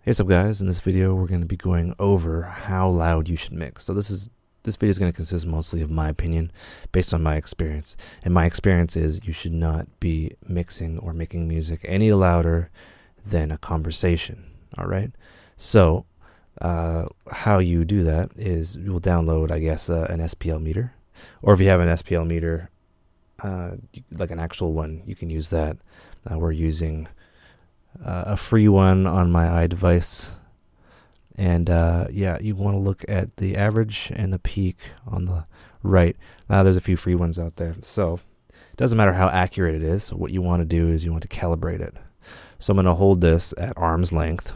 Hey, what's up guys? In this video we're going to be going over how loud you should mix. So this video is going to consist mostly of my opinion based on my experience. And my experience is you should not be mixing or making music any louder than a conversation. Alright? So how you do that is you will download, I guess, an SPL meter. Or if you have an SPL meter, like an actual one, you can use that. We're using a free one on my iDevice, and yeah, you want to look at the average and the peak on the right. Now there's a few free ones out there, so it doesn't matter how accurate it is. So what you want to do is you want to calibrate it. So I'm going to hold this at arm's length,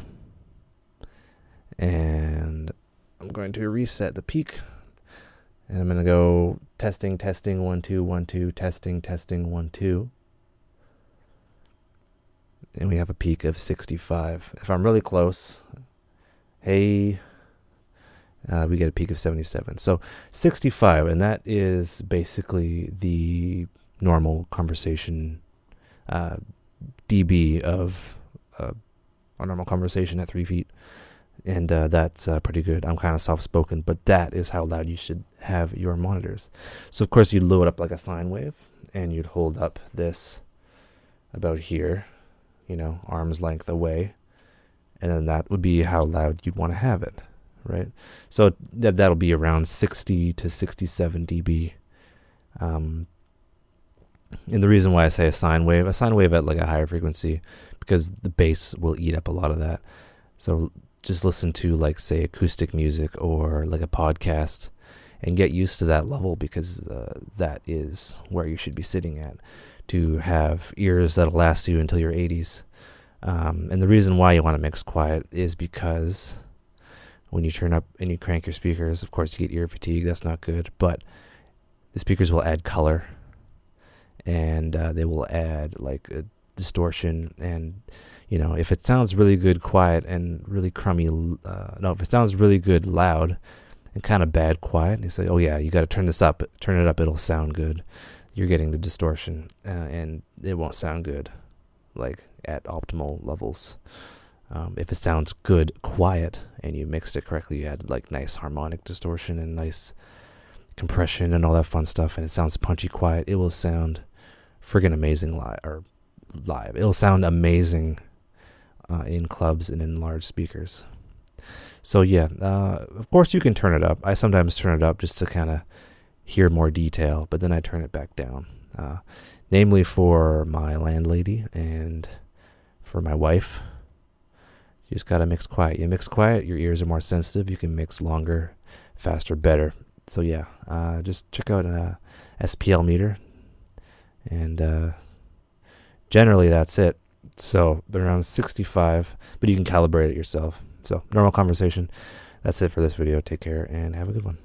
and I'm going to reset the peak, and I'm going to go testing 1 2 1 2, testing 1 2. And we have a peak of 65. If I'm really close, hey, we get a peak of 77. So 65, and that is basically the normal conversation dB of a normal conversation at 3 feet. And that's pretty good. I'm kind of soft-spoken, but that is how loud you should have your monitors. So, of course, you'd load up like a sine wave, and you'd hold up this about here, you know, arm's length away, and then that would be how loud you'd want to have it, right? So that'll be around 60 to 67 dB. And the reason why I say a sine wave at like a higher frequency, because the bass will eat up a lot of that. So just listen to, like, say, acoustic music or like a podcast and get used to that level, because that is where you should be sitting at, to have ears that'll last you until your 80s. And the reason why you want to mix quiet is because when you turn up and you crank your speakers, of course you get ear fatigue. That's not good. But the speakers will add color, and they will add like a distortion. And you know, if it sounds really good quiet and really crummy, if it sounds really good loud and kind of bad quiet, you say, oh yeah, you got to turn it up, it'll sound good. You're getting the distortion, and it won't sound good, like at optimal levels. If it sounds good quiet and you mixed it correctly, you had like nice harmonic distortion and nice compression and all that fun stuff, and it sounds punchy quiet, it will sound friggin' amazing live. It'll sound amazing in clubs and in large speakers. So yeah, of course you can turn it up. I sometimes turn it up just to kind of hear more detail, but then I turn it back down, namely for my landlady and for my wife. You just gotta mix quiet. You mix quiet, your ears are more sensitive, you can mix longer, faster, better. So yeah, just check out an SPL meter, and generally that's it. So around 65, but you can calibrate it yourself. So normal conversation. That's it for this video. Take care and have a good one.